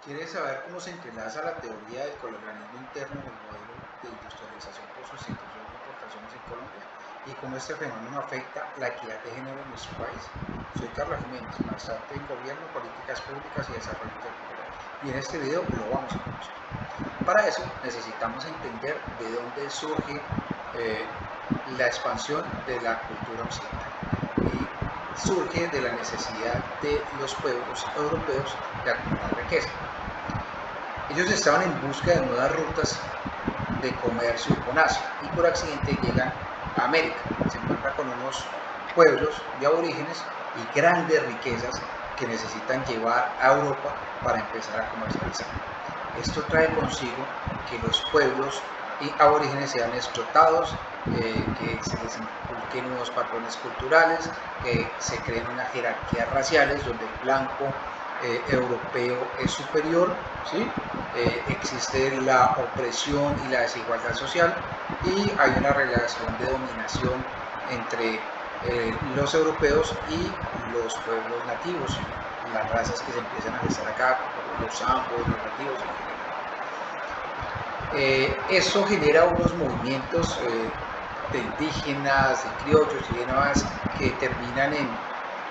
¿Quieres saber cómo se entrelaza la teoría del colonialismo interno en el modelo de industrialización por sustitución de importaciones en Colombia y cómo este fenómeno afecta la equidad de género en nuestro país? Soy Carlos Jiménez, maestrante en Gobierno, Políticas Públicas y Desarrollo Territorial, y en este video lo vamos a conocer. Para eso necesitamos entender de dónde surge eh, la expansión de la cultura occidental. Y surge de la necesidad de los pueblos europeos de acumular riqueza. Ellos estaban en busca de nuevas rutas de comercio con Asia y por accidente llegan a América. Se encuentran con unos pueblos de aborígenes y grandes riquezas que necesitan llevar a Europa para empezar a comercializar. Esto trae consigo que los pueblos y aborígenes sean explotados, que se les inculquen nuevos patrones culturales, que se creen unas jerarquías raciales donde el blanco europeo es superior, ¿sí? Existe la opresión y la desigualdad social y hay una relación de dominación entre los europeos y los pueblos nativos, las razas que se empiezan a gestar acá, como los zambos, los nativos en general. Eso genera unos movimientos de indígenas, de criollos y demás que terminan en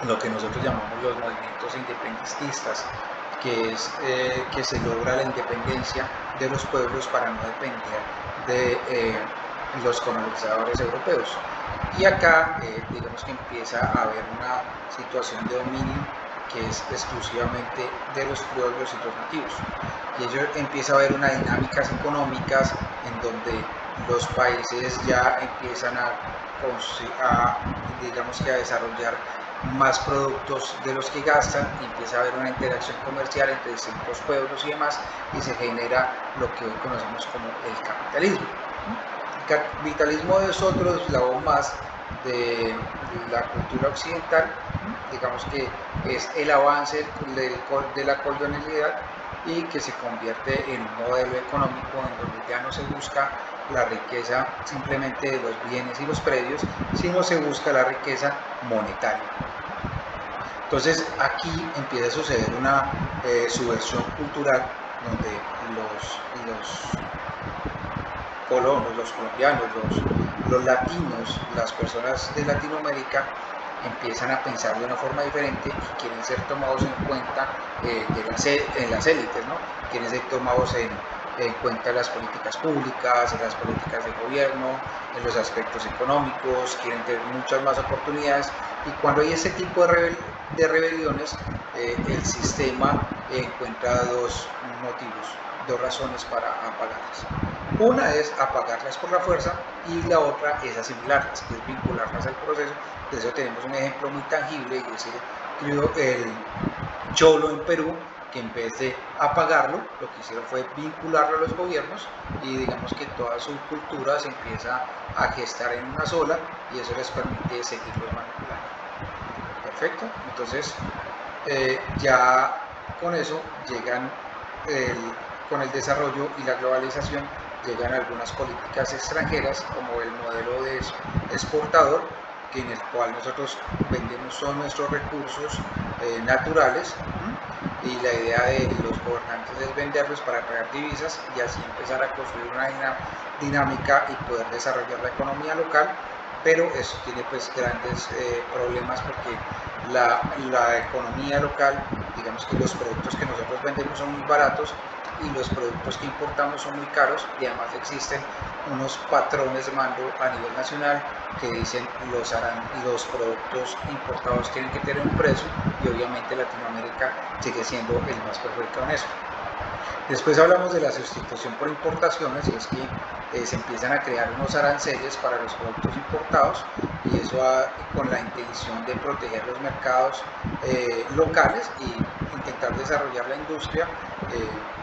lo que nosotros llamamos los movimientos independentistas, que es que se logra la independencia de los pueblos para no depender de los colonizadores europeos. Y acá, digamos que empieza a haber una situación de dominio que es exclusivamente de los criollos y los nativos. Y ello empieza a haber unas dinámicas económicas en donde los países ya empiezan digamos que a desarrollar más productos de los que gastan y empieza a haber una interacción comercial entre distintos pueblos y demás y se genera lo que hoy conocemos como el capitalismo. El capitalismo es otro eslabón más de la cultura occidental, digamos que es el avance de la colonialidad y que se convierte en un modelo económico en donde ya no se busca la riqueza simplemente de los bienes y los predios, sino se busca la riqueza monetaria. Entonces aquí empieza a suceder una subversión cultural donde los colonos, los colombianos, los latinos, las personas de Latinoamérica empiezan a pensar de una forma diferente y quieren ser tomados en cuenta en las élites, ¿no? Quieren ser tomados en cuenta en las políticas públicas, en las políticas de gobierno, en los aspectos económicos, quieren tener muchas más oportunidades y cuando hay ese tipo de rebeliones, el sistema encuentra dos motivos, dos razones para apagarlas. Una es apagarlas por la fuerza y la otra es asimilarlas, que es vincularlas al proceso. De eso tenemos un ejemplo muy tangible y es el Cholo en Perú, que en vez de apagarlo, lo que hicieron fue vincularlo a los gobiernos y digamos que toda su cultura se empieza a gestar en una sola y eso les permite seguirlos manipulando. Perfecto, entonces ya con eso llegan con el desarrollo y la globalización llegan algunas políticas extranjeras como el modelo de exportador en el cual nosotros vendemos todos nuestros recursos naturales y la idea de los gobernantes es venderlos para crear divisas y así empezar a construir una dinámica y poder desarrollar la economía local, pero eso tiene pues grandes problemas porque la economía local, digamos que los productos que nosotros vendemos son muy baratos y los productos que importamos son muy caros y además existen unos patrones de mando a nivel nacional que dicen los productos importados tienen que tener un precio y obviamente Latinoamérica sigue siendo el más perjudicado en eso. Después hablamos de la sustitución por importaciones y es que se empiezan a crear unos aranceles para los productos importados y eso va con la intención de proteger los mercados locales y intentar desarrollar la industria,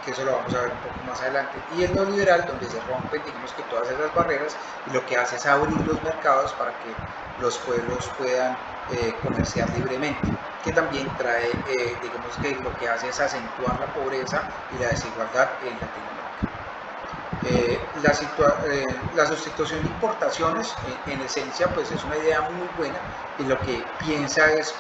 que eso lo vamos a ver un poco más adelante. Y el neoliberal, donde se rompen, digamos que todas esas barreras y lo que hace es abrir los mercados para que los pueblos puedan comerciar libremente, que también trae, digamos que lo que hace es acentuar la pobreza y la desigualdad en Latinoamérica. La sustitución de importaciones en esencia pues es una idea muy buena y lo que piensa es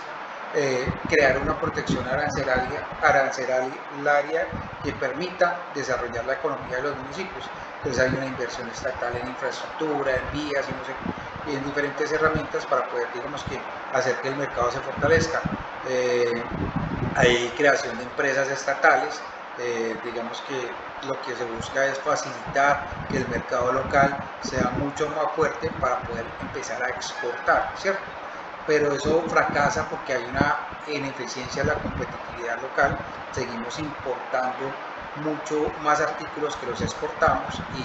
crear una protección arancelaria que permita desarrollar la economía de los municipios. Entonces hay una inversión estatal en infraestructura, en vías y no sé, y en diferentes herramientas para poder, digamos que, hacer que el mercado se fortalezca. Hay creación de empresas estatales, digamos que lo que se busca es facilitar que el mercado local sea mucho más fuerte para poder empezar a exportar, ¿cierto? Pero eso fracasa porque hay una ineficiencia en la competitividad local, seguimos importando mucho más artículos que los exportamos y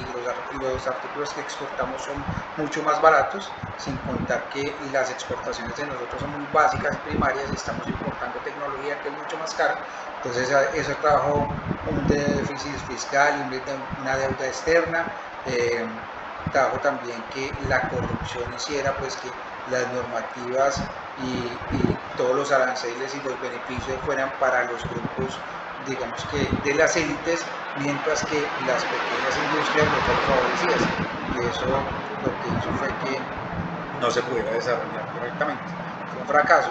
los artículos que exportamos son mucho más baratos, sin contar que las exportaciones de nosotros son muy básicas y primarias y estamos importando tecnología que es mucho más cara. Entonces eso trajo un déficit fiscal y una deuda externa. Trajo también que la corrupción hiciera pues que las normativas y todos los aranceles y los beneficios fueran para los grupos, digamos que de las élites, mientras que las pequeñas industrias no fueron favorecidas. Y eso lo que hizo fue que no se pudiera desarrollar correctamente. Fue un fracaso.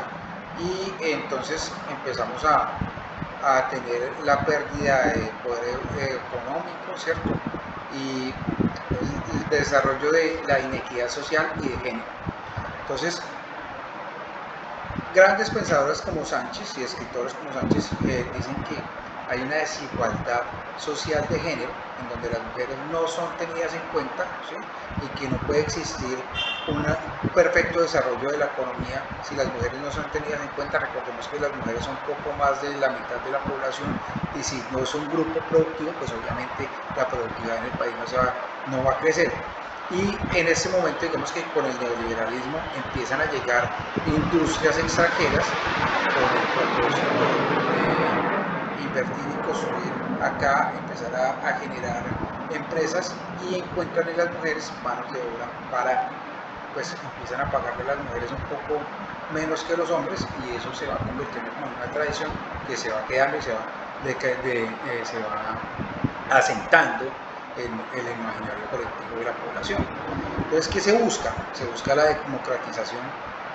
Y entonces empezamos a tener la pérdida de poder económico, ¿cierto? Y el desarrollo de la inequidad social y de género. Entonces, grandes pensadores como Sánchez y escritores como Sánchez dicen que hay una desigualdad social de género en donde las mujeres no son tenidas en cuenta, ¿sí? Y que no puede existir un perfecto desarrollo de la economía si las mujeres no son tenidas en cuenta. Recordemos que las mujeres son poco más de la mitad de la población y si no es un grupo productivo, pues obviamente la productividad en el país no va a crecer. Y en este momento, digamos que con el neoliberalismo empiezan a llegar industrias extranjeras con el propósito de invertir y construir acá, empezar a generar empresas y encuentran en las mujeres manos de obra barata. Pues empiezan a pagarle a las mujeres un poco menos que los hombres y eso se va convirtiendo como en una tradición que se va quedando y se va asentando en el imaginario colectivo de la población. Entonces, ¿qué se busca? Se busca la democratización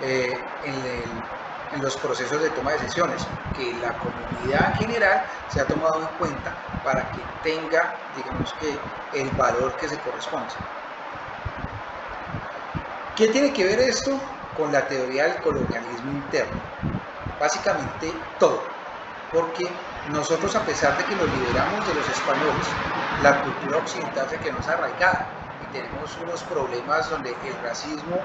en los procesos de toma de decisiones, que la comunidad en general se ha tomado en cuenta para que tenga, digamos que, el valor que se corresponde. ¿Qué tiene que ver esto con la teoría del colonialismo interno? Básicamente todo, porque nosotros, a pesar de que nos liberamos de los españoles, la cultura occidental se quedó arraigada y tenemos unos problemas donde el racismo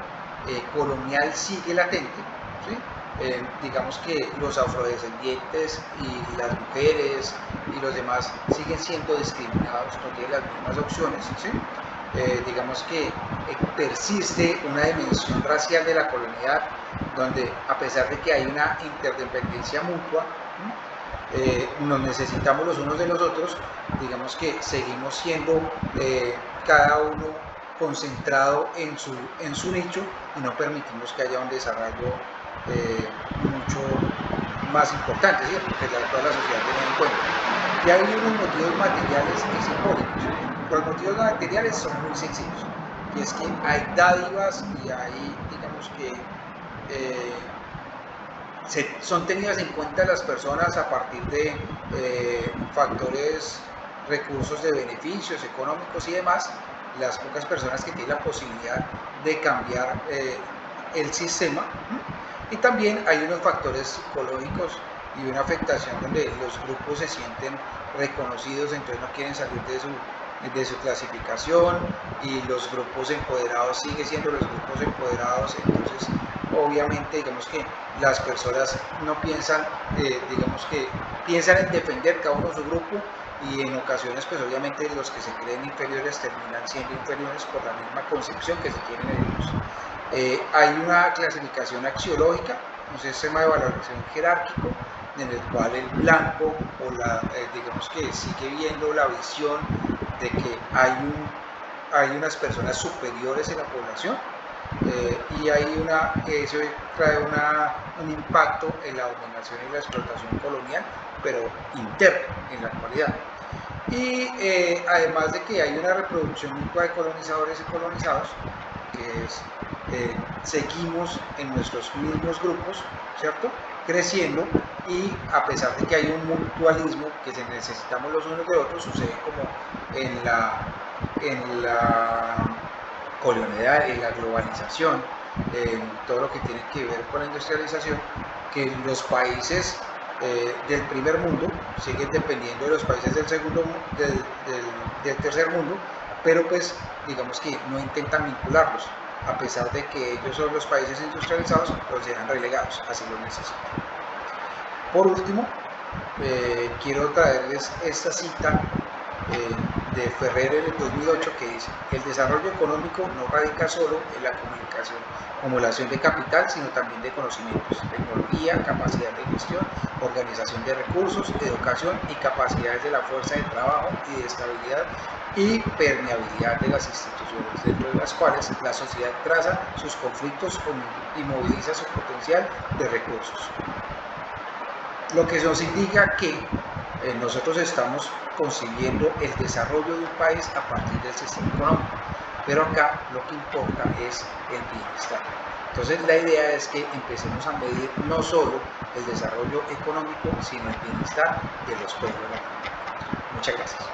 colonial sigue latente, ¿sí? Digamos que los afrodescendientes y las mujeres y los demás siguen siendo discriminados, no tienen las mismas opciones, ¿sí? Digamos que persiste una dimensión racial de la colonialidad, donde a pesar de que hay una interdependencia mutua, nos necesitamos los unos de los otros, digamos que seguimos siendo cada uno concentrado en su nicho y no permitimos que haya un desarrollo mucho más importante, ¿cierto? Que toda la sociedad tenga en cuenta. Y hay unos motivos materiales y simbólicos. Los motivos materiales son muy sencillos, y es que hay dádivas y hay, digamos que, son tenidas en cuenta las personas a partir de factores, recursos de beneficios económicos y demás, las pocas personas que tienen la posibilidad de cambiar el sistema. Y también hay unos factores psicológicos y una afectación donde los grupos se sienten reconocidos, entonces no quieren salir de su clasificación, y los grupos empoderados siguen siendo los grupos empoderados. Entonces obviamente, digamos que las personas no piensan, digamos que piensan en defender cada uno su grupo, y en ocasiones pues obviamente los que se creen inferiores terminan siendo inferiores por la misma concepción que se tiene de ellos. Hay una clasificación axiológica, un sistema de valoración jerárquico en el cual el blanco digamos que sigue viendo la visión de que hay unas personas superiores en la población, y eso trae un impacto en la dominación y la explotación colonial, pero interna en la actualidad. Y además de que hay una reproducción mutua de colonizadores y colonizados, que es seguimos en nuestros mismos grupos, ¿cierto? creciendo, y a pesar de que hay un mutualismo, que se necesitamos los unos de otros, sucede como en la colonialidad, en la globalización, en todo lo que tiene que ver con la industrialización, que los países del primer mundo siguen dependiendo de los países del segundo del tercer mundo, pero pues digamos que no intentan vincularlos, a pesar de que ellos son los países industrializados, los dejan relegados, así lo necesitan. Por último, quiero traerles esta cita de Ferrer en el 2008, que dice: el desarrollo económico no radica solo en la acumulación de capital, sino también de conocimientos, tecnología, capacidad de gestión, organización de recursos, educación y capacidades de la fuerza de trabajo y de estabilidad y permeabilidad de las instituciones, dentro de las cuales la sociedad traza sus conflictos y moviliza su potencial de recursos. Lo que nos indica que nosotros estamos concibiendo el desarrollo de un país a partir del sistema económico, pero acá lo que importa es el bienestar. Entonces la idea es que empecemos a medir no solo el desarrollo económico, sino el bienestar de los pueblos latinoamericanos. Muchas gracias.